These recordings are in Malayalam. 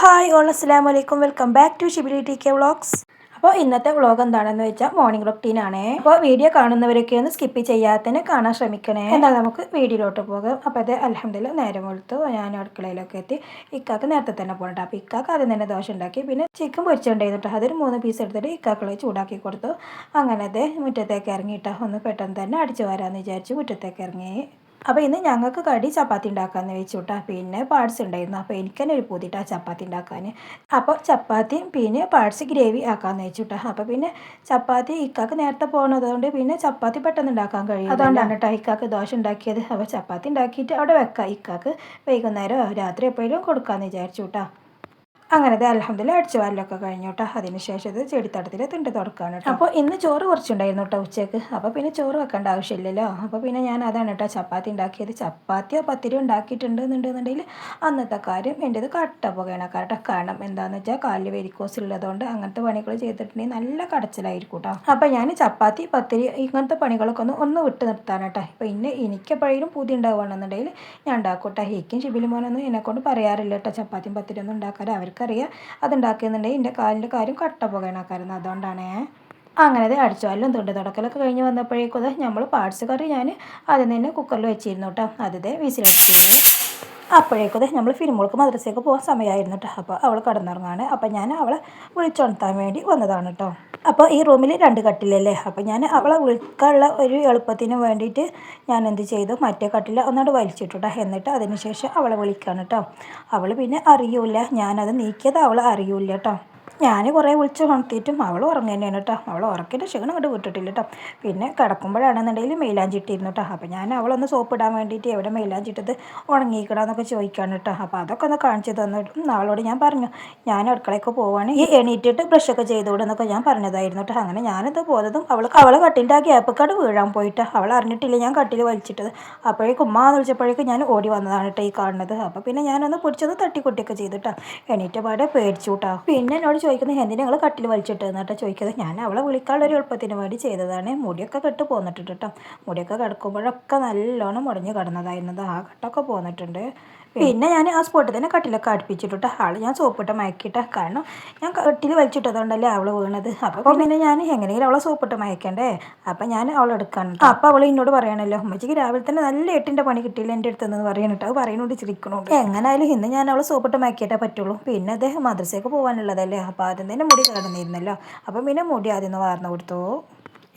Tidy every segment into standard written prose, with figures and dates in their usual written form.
ഹായ് ഓൾ അസ്സലാമു അലൈക്കും, welcome back to Shibili T K vlogs. അപ്പോൾ ഇന്നത്തെ വ്ളോഗ് എന്താണെന്ന് വെച്ചാൽ മോർണിംഗ് റൊട്ടീനാണ്. അപ്പോൾ വീഡിയോ കാണുന്നവരൊക്കെ ഒന്ന് സ്കിപ്പ് ചെയ്യാത്തതിന് കാണാൻ ശ്രമിക്കണേ. എന്നാൽ നമുക്ക് വീഡിയോയിലോട്ട് പോകാം. അപ്പോൾ അത് അൽഹംദുലില്ലാ നേരം കൊടുത്തു ഞാൻ അടുക്കളയിലൊക്കെ എത്തി. ഇക്കാക്ക് നേരത്തെ തന്നെ പോകണ്ട. അപ്പോൾ ഇക്കാക്ക് ആദ്യം തന്നെ ദോശ ഉണ്ടാക്കി, പിന്നെ ചിക്കൻ പൊരിച്ചുകൊണ്ടായിരുന്നു. അതൊരു 3 പീസ് എടുത്തിട്ട് ഇക്കാക്കളെ ചൂടാക്കി കൊടുത്തു. അങ്ങനെ അത് മുറ്റത്തേക്ക് ഇറങ്ങിയിട്ട് ഒന്ന് പെട്ടെന്ന് തന്നെ അടിച്ചു വരാമെന്ന് വിചാരിച്ചു മുറ്റത്തേക്ക് ഇറങ്ങി. അപ്പോൾ ഇന്ന് ഞങ്ങൾക്ക് കടി ചപ്പാത്തി ഉണ്ടാക്കാമെന്ന് വെച്ചു കേട്ടോ. പിന്നെ പാർട്സ് ഉണ്ടായിരുന്നു. അപ്പോൾ എനിക്ക് തന്നെ ഒരു പൂതിട്ടാ ചപ്പാത്തി ഉണ്ടാക്കാൻ. അപ്പോൾ ചപ്പാത്തിയും പിന്നെ പാർട്സ് ഗ്രേവി ആക്കാമെന്ന് വെച്ചു കേട്ടോ. അപ്പോൾ പിന്നെ ചപ്പാത്തി ഇക്കാക്ക് നേരത്തെ പോകണതുകൊണ്ട് പിന്നെ ചപ്പാത്തി പെട്ടെന്ന് ഉണ്ടാക്കാൻ കഴിയും. അതുകൊണ്ടാണ് കേട്ടോ ഇക്കാക്ക് ദോശ ഉണ്ടാക്കിയത്. അപ്പോൾ ചപ്പാത്തി ഉണ്ടാക്കിയിട്ട് അവിടെ വെക്കാം. ഇക്കാക്ക് വൈകുന്നേരം രാത്രി എപ്പോഴും കൊടുക്കാമെന്ന് വിചാരിച്ചു കേട്ടോ. അങ്ങനെ അൽഹംദുലില്ലാ അടിച്ചു വാരലൊക്കെ കഴിഞ്ഞു കേട്ടോ. അതിന് ശേഷം ഇത് ചെടിത്തടത്തിൽ തിണ്ട് തുടക്കാണ് കേട്ടോ. അപ്പോൾ ഇന്ന് ചോറ് കുറച്ചുണ്ടായിരുന്നു കേട്ടോ ഉച്ചയ്ക്ക്. അപ്പോൾ പിന്നെ ചോറ് വെക്കേണ്ട ആവശ്യമില്ലല്ലോ. അപ്പോൾ പിന്നെ ഞാൻ അതാണ് കേട്ടോ ചപ്പാത്തി ഉണ്ടാക്കിയത്. ചപ്പാത്തിയോ പത്തിരിയോ ഉണ്ടാക്കിയിട്ടുണ്ടെന്നുണ്ടെങ്കിൽ അന്നത്തെ കാര്യം എൻ്റേത് കട്ട പുകയാണ് കേട്ടോ. കാരണം എന്താണെന്ന് വെച്ചാൽ കാലിൽ വെരിക്കോസ് ഉള്ളതുകൊണ്ട് അങ്ങനത്തെ പണികൾ ചെയ്തിട്ടുണ്ടെങ്കിൽ നല്ല കടച്ചിലായിരിക്കും കേട്ടോ. അപ്പോൾ ഞാൻ ചപ്പാത്തി പത്തിരി ഇങ്ങനത്തെ പണികളൊക്കെ ഒന്ന് വിട്ട് നിർത്താൻ കേട്ടോ. ഇപ്പോൾ എനിക്കെപ്പോഴും പൂതി ഉണ്ടാവുകയാണെന്നുണ്ടെങ്കിൽ ഞാൻ ഉണ്ടാക്കും കേട്ടോ. ഹിക്കും ഷിബിലിമോനൊന്നും എന്നെക്കൊണ്ട് പറയാറില്ല കേട്ടോ ചപ്പാത്തിയും പത്തിരിയൊന്നും ഉണ്ടാക്കാൻ. അവർക്കറിയാം അതുണ്ടാക്കുന്നുണ്ടെങ്കിൽ എൻ്റെ കാലിൻ്റെ കാര്യം കട്ട പുകയണക്കാരുന്നു. അതുകൊണ്ടാണേ. അങ്ങനെ അടിച്ചുവാലും തുണ്ട് തുടക്കലൊക്കെ കഴിഞ്ഞ് വന്നപ്പോഴേക്കും നമ്മൾ പാർട്സ് കറി ഞാൻ ആദ്യം തന്നെ കുക്കറിൽ വെച്ചിരുന്നു കേട്ടോ. ആദ്യത്തെ വിസിലടിച്ചിരുന്നു. അപ്പോഴേക്കും നമ്മൾ ഫിലിമുകൾക്ക് മദ്രസയ്ക്ക് പോകാൻ സമയമായിരുന്നു കേട്ടോ. അപ്പോൾ അവൾ കിടന്നിറങ്ങാണ്. അപ്പോൾ ഞാൻ അവളെ വിളിച്ചുണർത്താൻ വേണ്ടി വന്നതാണ് കേട്ടോ. അപ്പോൾ ഈ റൂമിൽ 2 കട്ടിലല്ലേ. അപ്പോൾ ഞാൻ അവളെ വിളിക്കാനുള്ള ഒരു എളുപ്പത്തിന് വേണ്ടിയിട്ട് ഞാൻ എന്ത് ചെയ്തു, മറ്റേ കട്ടിൽ ഒന്നാണ്ട് വലിച്ചിട്ടു കേട്ടോ. എന്നിട്ട് അതിന് ശേഷം അവളെ വിളിക്കാണ് കേട്ടോ. അവൾ പിന്നെ അറിയൂല ഞാനത് നീക്കിയത് അവൾ അറിയൂല കേട്ടോ. ഞാൻ കുറേ വിളിച്ച് ഉണർത്തിയിട്ടും അവൾ ഉറങ്ങി തന്നെയാണ് കേട്ടോ. അവൾ ഉറക്കിൻ്റെ ക്ഷീണം കൊണ്ട് വിട്ടിട്ടില്ല കേട്ടോ. പിന്നെ കിടക്കുമ്പോഴാണെന്നുണ്ടെങ്കിൽ മെയിലാഞ്ചി ഇട്ടിരുന്നു കേട്ടോ. അപ്പോൾ ഞാൻ അവളൊന്ന് സോപ്പ് ഇടാൻ വേണ്ടിയിട്ട് എവിടെ മെയിലാഞ്ചി ഇട്ടത് ഉണങ്ങിയിക്കണമെന്നൊക്കെ ചോദിക്കാണ് കേട്ടോ. അപ്പോൾ അതൊക്കെ ഒന്ന് കാണിച്ചു തന്നിട്ടും അവളോട് ഞാൻ പറഞ്ഞു ഞാൻ അടുക്കളയ്ക്ക് പോവാണ്, ഈ എണീറ്റിട്ട് ബ്രഷൊക്കെ ചെയ്തുകൂടെന്നൊക്കെ ഞാൻ പറഞ്ഞതായിരുന്നു കേട്ടോ. അങ്ങനെ ഞാനത് പോയതും അവൾ കട്ടിൻ്റെ ആ ഗ്യാപ്പൊക്കെ വീഴാൻ പോയിട്ട് അവൾ അറിഞ്ഞിട്ടില്ല ഞാൻ കട്ടിൽ വലിച്ചിട്ടത്. അപ്പോഴേക്കും ഉമ്മ എന്ന് വിളിച്ചപ്പോഴേക്കും ഞാൻ ഓടി വന്നതാണ് കേട്ടോ ഈ കാണുന്നത്. അപ്പോൾ പിന്നെ ഞാനൊന്ന് പിടിച്ചത് തട്ടിക്കൊട്ടിയൊക്കെ ചെയ്തിട്ടോ. എണീറ്റ പാടെ പേടിച്ചു കേട്ടോ. പിന്നെ എന്നോട് ചോദിക്കുന്നത് എന്തിനാ നിങ്ങൾ കട്ടിൽ വലിച്ചിട്ടെന്ന് കേട്ടോ ചോദിക്കുന്നത്. ഞാൻ അവളെ വിളിക്കാനുള്ള ഒരു എളുപ്പത്തിന് വേണ്ടി ചെയ്തതാണ്. മുടിയൊക്കെ കെട്ട് പോന്നിട്ടുണ്ട് കേട്ടോ. മുടിയൊക്കെ കിടക്കുമ്പോഴൊക്കെ നല്ലോണം മുടഞ്ഞ് കിടന്നതായിരുന്നത്. ആ കെട്ടൊക്കെ പോന്നിട്ടുണ്ട്. പിന്നെ ഞാൻ ആ സ്പോട്ടിൽ തന്നെ കട്ടിലൊക്കെ അടുപ്പിച്ചിട്ട് ആൾ ഞാൻ സോപ്പിട്ട് മയക്കിയിട്ട്. കാരണം ഞാൻ കട്ടിൽ വലിച്ചിട്ടതുകൊണ്ടല്ലേ അവൾ വീണത്. അപ്പോൾ പിന്നെ ഞാൻ എങ്ങനെയെങ്കിലും അവളെ സോപ്പിട്ട് മയക്കണ്ടേ. അപ്പം ഞാൻ അവളെടുക്കാണ്. അപ്പോൾ അവൾ എന്നോട് പറയണല്ലോ ഉമ്മച്ചിക്ക് രാവിലെ തന്നെ നല്ല 8ൻ്റെ പണി കിട്ടിയില്ല എൻ്റെ അടുത്തെന്ന് പറയണിട്ട്. അത് പറയുന്നുണ്ട് ചിരിക്കണുണ്ട്. എങ്ങനെയായാലും ഇന്ന് ഞാൻ അവളെ സോപ്പിട്ട് മയക്കിയിട്ടേ പറ്റുള്ളൂ. പിന്നെ അദ്ദേഹം മദ്രസയ്ക്ക് പോകാനുള്ളതല്ലേ. അപ്പോൾ ആദ്യം തന്നെ മുടി കിടന്നിരുന്നല്ലോ. അപ്പം പിന്നെ മുടി ആദ്യം ഒന്ന് വാർന്നു കൊടുത്തു.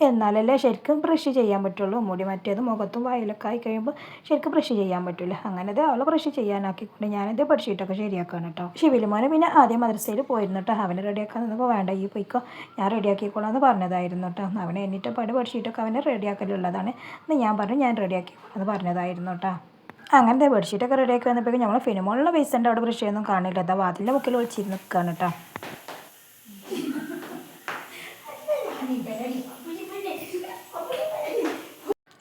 എന്നാലല്ലേ ശരിക്കും ബ്രഷ് ചെയ്യാൻ പറ്റുള്ളൂ. മുടി മറ്റേത് മുഖത്തും വായിലൊക്കെ ആയി കഴിയുമ്പോൾ ശരിക്കും ബ്രഷ് ചെയ്യാൻ പറ്റില്ല. അങ്ങനെ അവളെ ബ്രഷ് ചെയ്യാനാക്കിക്കൊണ്ട് ഞാനിത് ബെഡ്ഷീറ്റൊക്കെ ശരിയാക്കാണ് കേട്ടോ. ഷിബിലിമോനെ പിന്നെ ആദ്യം മദ്രസയിൽ പോയിരുന്നു കേട്ടോ. അവനെ റെഡിയാക്കാൻ നിന്നപ്പോൾ വേണ്ട ഈ പോയിക്കോ ഞാൻ റെഡിയാക്കിക്കോളാം എന്ന് പറഞ്ഞതായിരുന്നു കേട്ടോ. അവനെ എന്നിട്ട് ബെഡ്ഷീറ്റൊക്കെ അവനെ റെഡിയാക്കലുള്ളതാണ് എന്ന് ഞാൻ പറഞ്ഞു ഞാൻ റെഡിയാക്കിക്കോളാം എന്ന് പറഞ്ഞതായിരുന്നു കേട്ടോ. അങ്ങനത്തെ ബെഡ്ഷീറ്റൊക്കെ റെഡിയാക്കി വന്നപ്പോഴേക്കും നമ്മൾ ഫിനിമോളിലെ പൈസൻ്റെ അവിടെ ബ്രഷ് ചെയ്യൊന്നും കാണില്ല. അതാ വാതിലിൻ്റെ മുക്കിൽ ഒളിച്ചിരുന്ന് നിൽക്കുകയാണ് കേട്ടോ.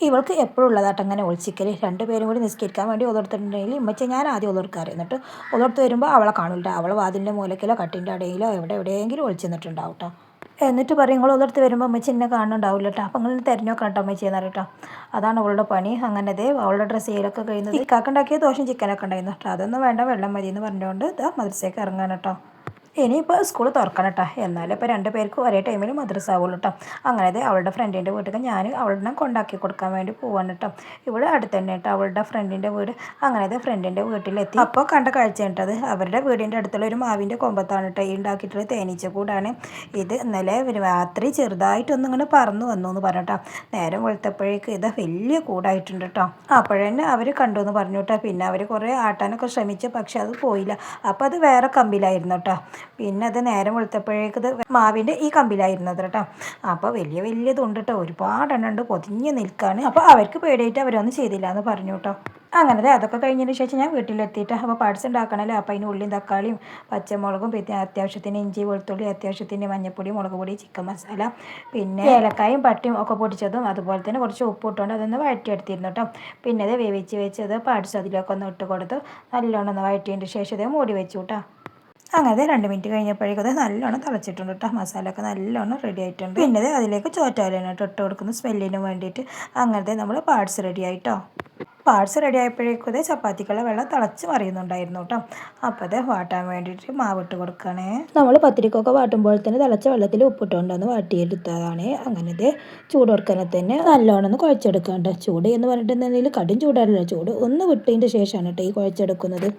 ഇവൾക്ക് എപ്പോഴും ഉള്ളതായിട്ട് അങ്ങനെ ഒളിച്ചിക്കൽ. 2 പേരും കൂടി നിസ്കരിക്കാൻ വേണ്ടി ഒതെടുത്തിട്ടുണ്ടെങ്കിൽ ഉമ്മച്ച ഞാൻ ആദ്യം ഒതെടുക്കാറ്. എന്നിട്ട് ഒതെടുത്ത് വരുമ്പോൾ അവളെ കാണില്ല. അവൾ വാതിലിൻ്റെ മൂലക്കിലോ കട്ടിൻ്റെ അടയിലോ എവിടെയെങ്കിലും ഒളിച്ചെന്നിട്ടുണ്ടാവും കേട്ടോ. എന്നിട്ട് പറയും നിങ്ങൾ ഒതെടുത്ത് വരുമ്പോൾ ഉമ്മച്ച എന്നെ കാണുന്നുണ്ടാവില്ല കേട്ടോ. അപ്പോൾ നിങ്ങൾ തിരഞ്ഞു നോക്കണം കേട്ടോ ഉമ്മച്ച ചെയ്യുന്നത് കേട്ടോ. അതാണ് അവളുടെ പണി. അങ്ങനത്തെ അവളുടെ ഡ്രസ്സ് ചെയ്യലൊക്കെ കഴിയുന്നത്. ഇക്കാക്കുണ്ടാക്കിയ ദോശയും ചിക്കനൊക്കെ ഉണ്ടായിരുന്നു കേട്ടോ. അതൊന്നും വേണ്ട വെള്ളം മതി എന്ന് പറഞ്ഞുകൊണ്ട് മദ്രസയ്ക്ക് ഇറങ്ങാൻ കേട്ടോ. ഇനിയിപ്പോൾ സ്കൂൾ തുറക്കണം കേട്ടോ. എന്നാലും ഇപ്പോൾ 2 പേർക്കും ഒരേ ടൈമിൽ മദ്രസ ആവുള്ളൂ കേട്ടോ. അങ്ങനെ അവളുടെ ഫ്രണ്ടിൻ്റെ വീട്ടിൽ ഞാൻ അവളുടെ കൊണ്ടാക്കി കൊടുക്കാൻ വേണ്ടി പോവാണ് കേട്ടോ. ഇവിടെ അടുത്ത് തന്നെ കേട്ടോ അവളുടെ ഫ്രണ്ടിൻ്റെ വീട്. അങ്ങനെ ഫ്രണ്ടിൻ്റെ വീട്ടിലെത്തി. അപ്പോൾ കണ്ട കാഴ്ച കേട്ടത് അവരുടെ വീടിൻ്റെ അടുത്തുള്ള ഒരു മാവിൻ്റെ കൊമ്പത്താണ് കേട്ടോ ഈ ഉണ്ടാക്കിയിട്ടുള്ള തേനീച്ച കൂടാണ്. ഇത് ഇന്നലെ രാത്രി ചെറുതായിട്ടൊന്നും ഇങ്ങനെ പറന്നു വന്നു എന്ന് പറഞ്ഞു കേട്ടോ. നേരം വെളുത്തപ്പോഴേക്ക് ഇത് വലിയ കൂടായിട്ടുണ്ട് കേട്ടോ. അപ്പോഴന്നെ അവർ കണ്ടു എന്ന് പറഞ്ഞു കേട്ടോ. പിന്നെ അവർ കുറേ ആട്ടാനൊക്കെ ശ്രമിച്ചു, പക്ഷെ അത് പോയില്ല. അപ്പോൾ അത് വേറെ കമ്പിലായിരുന്നു കേട്ടോ. പിന്നെ അത് നേരം വെളുത്തപ്പോഴേക്കത് മാവിൻ്റെ ഈ കമ്പിലായിരുന്നത് കേട്ടോ. അപ്പോൾ വലിയതുണ്ട് കേട്ടോ. ഒരുപാടെണ്ണം ഉണ്ട് പൊതിഞ്ഞ് നിൽക്കുകയാണ്. അപ്പോൾ അവർക്ക് പേടിയായിട്ട് അവരൊന്നും ചെയ്തില്ല എന്ന് പറഞ്ഞു കേട്ടോ. അങ്ങനെ അതൊക്കെ കഴിഞ്ഞതിന് ശേഷം ഞാൻ വീട്ടിലെത്തിയിട്ട് അപ്പോൾ പാർട്സ് ഉണ്ടാക്കണമല്ലോ. അപ്പോൾ അതിന് ഉള്ളിയും തക്കാളിയും പച്ചമുളകും പിന്നെ അത്യാവശ്യത്തിന് ഇഞ്ചി വെളുത്തുള്ളി അത്യാവശ്യത്തിന് മഞ്ഞൾപ്പൊടി മുളക് പൊടി ചിക്കൻ മസാല പിന്നെ ഏലക്കായും പട്ടിയും ഒക്കെ പൊടിച്ചതും അതുപോലെ തന്നെ കുറച്ച് ഉപ്പ് ഇട്ടുകൊണ്ട് അതൊന്ന് വഴറ്റിയെടുത്തിരുന്നു കേട്ടോ. പിന്നെ അത് വേവിച്ച് വെച്ചത് പാർട്സ് അതിലൊക്കെ ഒന്ന് ഇട്ട് കൊടുത്ത് നല്ലോണം ഒന്ന് വഴറ്റിയതിന് ശേഷം അത് മൂടി വെച്ചു കേട്ടോ. അങ്ങനെ 2 മിനിറ്റ് കഴിഞ്ഞപ്പോഴേക്കും അത് നല്ലോണം തിളച്ചിട്ടുണ്ട് കേട്ടോ. മസാലയൊക്കെ നല്ലോണം റെഡി ആയിട്ടുണ്ട്. പിന്നെ അതിലേക്ക് ചോറ്റാലാണ് ഇട്ട് കൊടുക്കുന്ന സ്മെല്ലിന് വേണ്ടിയിട്ട്. അങ്ങനത്തെ നമ്മൾ പാർട്സ് റെഡി ആയിട്ടോ. പാർട്സ് റെഡി ആയപ്പോഴേക്കും അതേ ചപ്പാത്തിക്കുള്ള വെള്ളം തിളച്ച് മറിയുന്നുണ്ടായിരുന്നു കേട്ടോ. അപ്പോൾ അത് വാട്ടാൻ വേണ്ടിയിട്ട് മാവിട്ട് കൊടുക്കണേ. നമ്മൾ പത്തിരിക്കൊക്കെ വാട്ടുമ്പോൾ തന്നെ തിളച്ച വെള്ളത്തിൽ ഉപ്പിട്ടുകൊണ്ടൊന്ന് വാട്ടിയെടുത്തതാണ്. അങ്ങനെ ഇത് ചൂടോടുക്കനെ തന്നെ നല്ലോണം ഒന്ന് കുഴച്ചെടുക്കേണ്ട. ചൂട് എന്ന് പറഞ്ഞിട്ടുണ്ടെങ്കിൽ കടും ചൂടല്ല, ചൂട് ഒന്ന് വിട്ടതിൻ്റെ ശേഷമാണ് കേട്ടോ ഈ കുഴച്ചെടുക്കുന്നത്.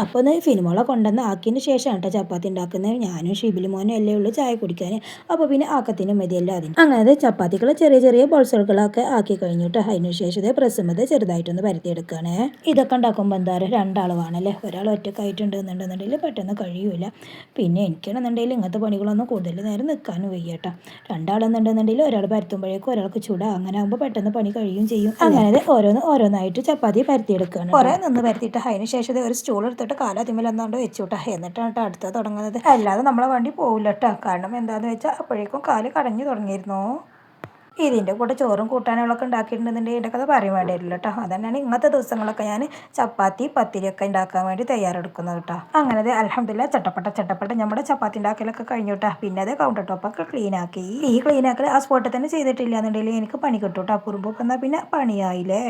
അപ്പോൾ ഒന്ന് ഫിനിമോളെ കൊണ്ടുവന്ന് ആക്കിയതിന് ശേഷമാണ് കേട്ടോ ചപ്പാത്തി ഉണ്ടാക്കുന്നത്. ഞാനും ഷിബിലി മോനും അല്ലേ ഉള്ളൂ ചായ കുടിക്കാൻ. അപ്പോൾ പിന്നെ ആക്കത്തിനും മതിയല്ലോ അതിന്. അങ്ങനെ ചപ്പാത്തികൾ ചെറിയ ചെറിയ ബോൾസുകളൊക്കെ ആക്കി കഴിഞ്ഞിട്ട് അതിന് ശേഷം പ്രസ്സുമത് ചെറുതായിട്ടൊന്ന് പരത്തിയെടുക്കുകയാണ്. ഇതൊക്കെ ഉണ്ടാക്കുമ്പോൾ എന്താ പറയുക, രണ്ടാൾ വേണമല്ലേ. ഒരാൾ ഒറ്റക്കായിട്ടുണ്ടെന്നുണ്ടെന്നുണ്ടെങ്കിൽ പെട്ടെന്ന് കഴിയൂല. പിന്നെ എനിക്കാണെന്നുണ്ടെങ്കിൽ ഇങ്ങനത്തെ പണികളൊന്നും കൂടുതൽ നേരം നിൽക്കാനും വയ്യ കേട്ടോ. രണ്ടാളെന്നുണ്ടെന്നുണ്ടെങ്കിൽ ഒരാൾ പരത്തുമ്പോഴേക്കും ഒരാൾക്ക് ചൂടാ, അങ്ങനെ ആകുമ്പോൾ പെട്ടെന്ന് പണി കഴിയും ചെയ്യും. അങ്ങനെ ഓരോന്നായിട്ട് ചപ്പാത്തി പരത്തിയെടുക്കുകയാണ്. കുറേ നിന്ന് പരത്തിയിട്ട് അതിന് ശേഷം ഒരു സ്റ്റൂൾ എടുത്തിട്ട് കാലത്തിമ്മൽ എന്നാണ്ട് വെച്ചുവിട്ടാ. എന്നിട്ടാണ് കേട്ടോ അടുത്തത് തുടങ്ങുന്നത്. അല്ലാതെ നമ്മളെ വണ്ടി പോവില്ല കേട്ടോ. കാരണം എന്താണെന്ന് വെച്ചാൽ അപ്പോഴേക്കും കാല് കടഞ്ഞു തുടങ്ങിയിരുന്നു. ഇതിൻ്റെ കൂടെ ചോറും കൂട്ടാനുകളൊക്കെ ഉണ്ടാക്കിയിട്ടുണ്ടെന്നുണ്ടെങ്കിൽ എൻ്റെ കഥ പറയാൻ വേണ്ടിയിട്ടില്ല കേട്ടോ. അതന്നെയാണ് ഇന്നത്തെ ദിവസങ്ങളൊക്കെ ഞാൻ ചപ്പാത്തി പത്തിരിയൊക്കെ ഉണ്ടാക്കാൻ വേണ്ടി തയ്യാറെടുക്കുന്നത് കേട്ടോ. അങ്ങനെ അൽഹംദുലില്ലാ ചട്ടപ്പെട്ട നമ്മുടെ ചപ്പാത്തി ഉണ്ടാക്കലൊക്കെ കഴിഞ്ഞു കേട്ടോ. പിന്നെ അത് കൗണ്ടർ ടോപ്പൊക്കെ ക്ലീൻ ആക്കി. ഈ ക്ലീൻ ആക്കൽ ആ സ്പോട്ടിൽ തന്നെ ചെയ്തിട്ടില്ല എന്നുണ്ടെങ്കിൽ എനിക്ക് പണി കിട്ടും കേട്ടോ. കുറുമ്പ് വന്നാൽ പിന്നെ പണിയായില്ലേ.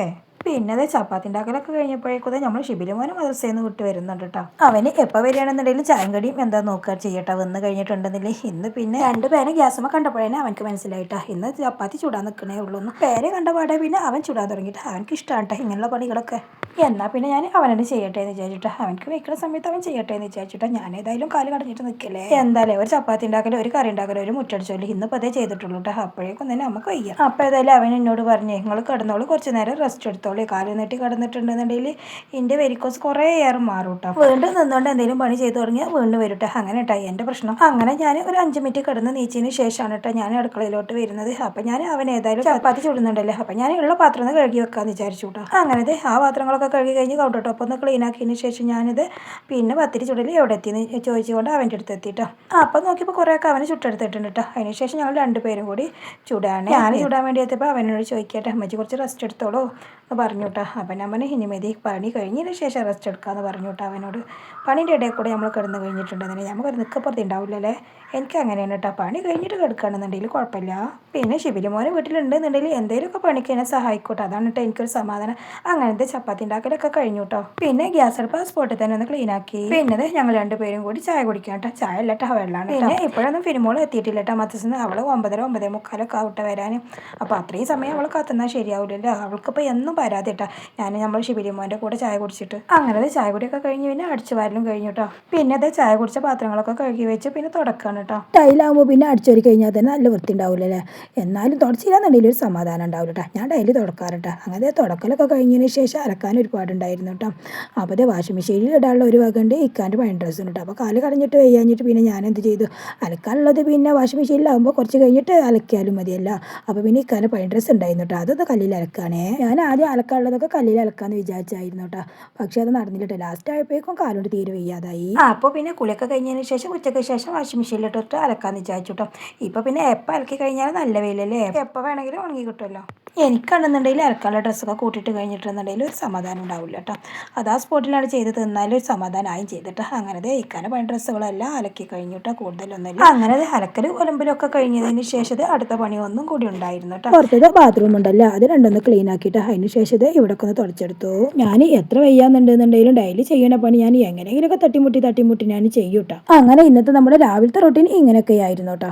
പിന്നെ അത് ചപ്പാത്തി ഉണ്ടാക്കലൊക്കെ കഴിഞ്ഞപ്പോഴേക്കും നമ്മൾ ഷിബിലി മോനും മദ്രസയിൽ നിന്ന് വിട്ട് വരുന്നുണ്ട് കേട്ടോ. അവന് എപ്പോൾ വരികയാണെന്നുണ്ടെങ്കിലും ചായം കടിയും എന്താ നോക്കുക ചെയ്യട്ടോ. വന്ന് കഴിഞ്ഞിട്ടുണ്ടെന്നില്ലേ ഇന്ന് പിന്നെ 2 പേരെ ഗ്യാസുമ്മ കണ്ടപ്പോഴേ അവനക്ക് മനസ്സിലായിട്ടാ ഇന്ന് ചപ്പാത്തി ചൂടാൻ നിൽക്കണേ ഉള്ളൂ. പേരെ കണ്ടപാടെ പിന്നെ അവൻ ചൂടാൻ തുടങ്ങിയിട്ട് അവനക്ക് ഇഷ്ടമാണ് കേട്ടോ ഇങ്ങനെയുള്ള പണികളൊക്കെ. എന്നാൽ പിന്നെ ഞാൻ അവനോട് ചെയ്യട്ടെ എന്ന് വിചാരിച്ചിട്ട് അവനക്ക് വെക്കുന്ന സമയത്ത് അവൻ ചെയ്യട്ടെ എന്ന് വിചാരിച്ചിട്ട് ഞാൻ ഏതായാലും കാല് കടഞ്ഞിട്ട് നിൽക്കല്ലേ. എന്തായാലും ഒരു ചപ്പാത്തി ഉണ്ടാക്കലും ഒരു കറി ഉണ്ടാക്കലും ഒരു മുറ്റടിച്ചോലും ഇന്നിപ്പോൾ അതേ ചെയ്തിട്ടുള്ളൂ കേട്ടോ. അപ്പോഴേക്കും തന്നെ നമുക്ക് വയ്യ. അപ്പോൾ ഏതായാലും അവൻ എന്നോട് പറഞ്ഞേ നിങ്ങൾ കിടന്നോളൂ, കുറച്ച് നേരം റെസ്റ്റ് എടുത്തോളൂ. കാല് നീട്ടി കിടന്നിട്ടുണ്ടെന്നുണ്ടെങ്കിൽ എൻ്റെ വെരിക്കോസ് കുറേ ഏറെ മാറും കേട്ടോ. വീണ്ടും നിന്നുകൊണ്ട് എന്തെങ്കിലും പണി ചെയ്ത് തുടങ്ങിയാൽ വീണ്ടും വരും കേട്ടോ. അങ്ങനെ കേട്ടോ എൻ്റെ പ്രശ്നം. അങ്ങനെ ഞാൻ ഒരു 5 മിനിറ്റ് കിടന്ന് നീച്ചതിന് ശേഷമാണ് കേട്ടോ ഞാൻ അടുക്കളയിലോട്ട് വരുന്നത്. അപ്പം ഞാൻ അവൻ ഏതായാലും ചപ്പാത്തി ചുടുന്നുണ്ടല്ലേ, അപ്പം ഞാൻ ഉള്ള പാത്രം ഒന്ന് കഴുകി വെക്കാമെന്ന് വിചാരിച്ചു കേട്ടോ. അങ്ങനെ ആ പാത്രങ്ങളൊക്കെ കഴുകി കഴിഞ്ഞ് കൗണ്ടർ ടോപ്പ് ഒന്ന് ക്ലീൻ ആക്കിയതിന് ശേഷം ഞാനിത് പിന്നെ പത്തിരി ചുടൽ എവിടെ എത്തിയെന്ന് ചോദിച്ചുകൊണ്ട് അവൻ്റെ അടുത്ത് എത്തിയിട്ടോ. അപ്പം നോക്കിയപ്പോൾ കുറേയൊക്കെ അവന് ചുട്ടെടുത്തിട്ടുണ്ട് കേട്ടോ. അതിന് ശേഷം ഞങ്ങൾ 2 പേരും കൂടി ചൂടാണ്. ഞാൻ ചൂടാൻ വേണ്ടി എത്തിയപ്പോൾ അവനോട് ചോദിക്കട്ടെ അമ്മച്ചി കുറച്ച് റെസ്റ്റ് എടുത്തോളൂ എന്ന് പറഞ്ഞു കേട്ടോ. അപ്പം ഞാൻ പറഞ്ഞു ഇനി മതി, പണി കഴിഞ്ഞതിന് ശേഷം റെസ്റ്റ് എടുക്കാമെന്ന് പറഞ്ഞു കേട്ടോ അവനോട്. പണീൻ്റെ ഇടയിൽ കൂടെ നമ്മൾ കിടന്ന് കഴിഞ്ഞിട്ടുണ്ടെന്നുണ്ടെങ്കിൽ നമുക്ക് നിൽക്കപ്പുറത്ത് ഉണ്ടാവില്ലല്ലേ. എനിക്ക് അങ്ങനെയാണ് കേട്ടോ. പണി കഴിഞ്ഞിട്ട് കിടക്കുകയാണെന്നുണ്ടെങ്കിൽ കുഴപ്പമില്ല. പിന്നെ ഷിബിലി മോനെ വീട്ടിലുണ്ടെന്നുണ്ടെങ്കിൽ എന്തെങ്കിലുമൊക്കെ പണിക്ക് എന്നെ സഹായിക്കോട്ടെ. അതാണ് കേട്ടോ എനിക്കൊരു സമാധാനം. അങ്ങനത്തെ ചപ്പാത്തി ഉണ്ടാക്കലൊക്കെ കഴിഞ്ഞു കേട്ടോ. പിന്നെ ഗ്യാസ് അടുപ്പ് ആ സ്പോട്ടിൽ തന്നെ ഒന്ന് ക്ലീൻ ആക്കി. പിന്നെ ഞങ്ങൾ 2 പേരും കൂടി ചായ കുടിക്കാം കേട്ടോ. ചായ അല്ല കേട്ടോ വെള്ളമാണ്. പിന്നെ ഇപ്പോഴൊന്നും ഫിനിമോൾ എത്തിയിട്ടില്ല കേട്ടോ. മദ്രസയിൽ അവൾ 9:30-9:45 ആവട്ടെ വരാൻ. അപ്പോൾ അത്രയും സമയം അവൾ കാത്തുന്നാൽ ശരിയാവില്ലല്ലോ. അവൾക്കിപ്പോൾ എന്നും പരാതി കേട്ടോ നമ്മൾ ഷിബിലി മോൻ്റെ കൂടെ ചായ കുടിച്ചിട്ട്. അങ്ങനെ ചായ കുടിയൊക്കെ കഴിഞ്ഞ് പിന്നെ അടിച്ചു വാരലും കഴിഞ്ഞു കേട്ടോ. പിന്നെ അത് ചായ കുടിച്ച പാത്രങ്ങളൊക്കെ കഴുകി വെച്ച് പിന്നെ തുടക്കാണ് കേട്ടോ. ടൈലാകുമ്പോൾ പിന്നെ അടിച്ചൊരു കഴിഞ്ഞാൽ തന്നെ നല്ല വൃത്തി ഉണ്ടാവില്ലല്ലേ. എന്നാലും തുടച്ചില്ലാന്നുണ്ടെങ്കിൽ ഒരു സമാധാനം ഉണ്ടാവില്ല കേട്ടോ. ഞാൻ ഡെയിലി തുടക്കാറുട്ടോ. അങ്ങനെ തുടക്കലൊക്കെ കഴിഞ്ഞതിന് ശേഷം അലക്കാൻ ഒരുപാടുണ്ടായിരുന്നു കേട്ടോ. അപ്പോൾ അത് വാഷിംഗ് മെഷീനിൽ ഇടാനുള്ള ഒരു വകണ്ട് ഇക്കാൻ്റെ പഴയ ഡ്രസ്സ് ഉണ്ട്. അപ്പോൾ കാല് കടഞ്ഞിട്ട് വയ്യാഞ്ഞിട്ട് പിന്നെ ഞാൻ എന്ത് ചെയ്തു, അലക്കാനുള്ളത് പിന്നെ വാഷിംഗ് മെഷീനിലാകുമ്പോൾ കുറച്ച് കഴിഞ്ഞിട്ട് അലക്കിയാലും മതിയല്ലോ. അപ്പോൾ പിന്നെ ഇക്കാൻ്റെ പഴയ ഡ്രസ്സ് ഉണ്ടായിരുന്നു കേട്ടോ. അതൊക്കെ കല്ലിൽ അലക്കാണേ. ഞാൻ ആദ്യം അലക്കാനുള്ളതൊക്കെ കല്ലിൽ അലക്കാമെന്ന് വിചാരിച്ചായിരുന്നു കേട്ടോ. പക്ഷേ അത് നടന്നില്ല. ലാസ്റ്റ് ആയപ്പോഴേക്കും കാലോട് തീരെ വയ്യാതായി. അപ്പോൾ പിന്നെ കുളിയൊക്കെ കഴിഞ്ഞതിന് ശേഷം ഉച്ചയ്ക്ക് ശേഷം വാഷിംഗ് മെഷീനിലിട്ടിട്ട് അലക്കാമെന്ന് വിചാരിച്ചു കേട്ടോ. ഇപ്പോൾ പിന്നെ എപ്പോൾ അലക്കി കഴിഞ്ഞാൽ നല്ല വെയിലല്ലേ, എപ്പോൾ വേണമെങ്കിലും ഉണങ്ങി കിട്ടുമല്ലോ. എനിക്കാണെന്നുണ്ടെങ്കിൽ അലക്കാനുള്ള ഡ്രസ്സൊക്കെ കൂട്ടിയിട്ട് കഴിഞ്ഞിട്ടുണ്ടെന്നുണ്ടെങ്കിൽ ഒരു സമാധാനം ഉണ്ടാവില്ല കേട്ടോ. അത് ആ സ്പോട്ടിലാണ് ചെയ്ത് തന്നാലും ഒരു സമാധാനമായും ചെയ്തിട്ട്. അങ്ങനെ ഇക്കാനെ പഴയ ഡ്രസ്സുകളെല്ലാം അലക്കി കഴിഞ്ഞിട്ടോ. കൂടുതലൊന്നുമില്ല. അങ്ങനെ അലക്കൽ ഒലമ്പിലൊക്കെ കഴിഞ്ഞതിന് ശേഷം അടുത്ത പണി ഒന്നും കൂടി ഉണ്ടായിരുന്നു കേട്ടോ. പുറത്തത് ബാത്റൂം ഉണ്ടല്ലോ, അത് രണ്ടൊന്ന് ക്ലീൻ ആക്കിയിട്ട് അതിന് ശേഷം ഇവിടെ ഒന്ന് തുടച്ചെടുത്തു. ഞാൻ എത്ര വയ്യാന്നുണ്ടെന്നുണ്ടെങ്കിലും ഡെയിലി ചെയ്യുന്ന പണി ഞാൻ എങ്ങനെയെങ്കിലുമൊക്കെ തട്ടിമുട്ടി ഞാൻ ചെയ്യൂട്ടോ. അങ്ങനെ ഇന്നത്തെ നമ്മുടെ രാവിലത്തെ റൊട്ടീൻ ഇങ്ങനെയൊക്കെ ആയിരുന്നു കേട്ടോ.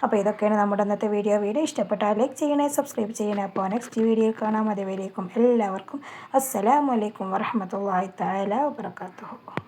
അപ്പോൾ ഇതൊക്കെയാണ് നമ്മുടെ ഇന്നത്തെ വീഡിയോ ഇഷ്ടപ്പെട്ടാൽ ലൈക്ക് ചെയ്യണേ, സബ്സ്ക്രൈബ് ചെയ്യണേ. അപ്പോൾ നെക്സ്റ്റ് വീഡിയോയിൽ കാണാം. അതുവരേക്കും എല്ലാവർക്കും അസ്സലാമു അലൈക്കും വറഹ്മത്തുള്ളാഹി തആല വബറകാതുഹു.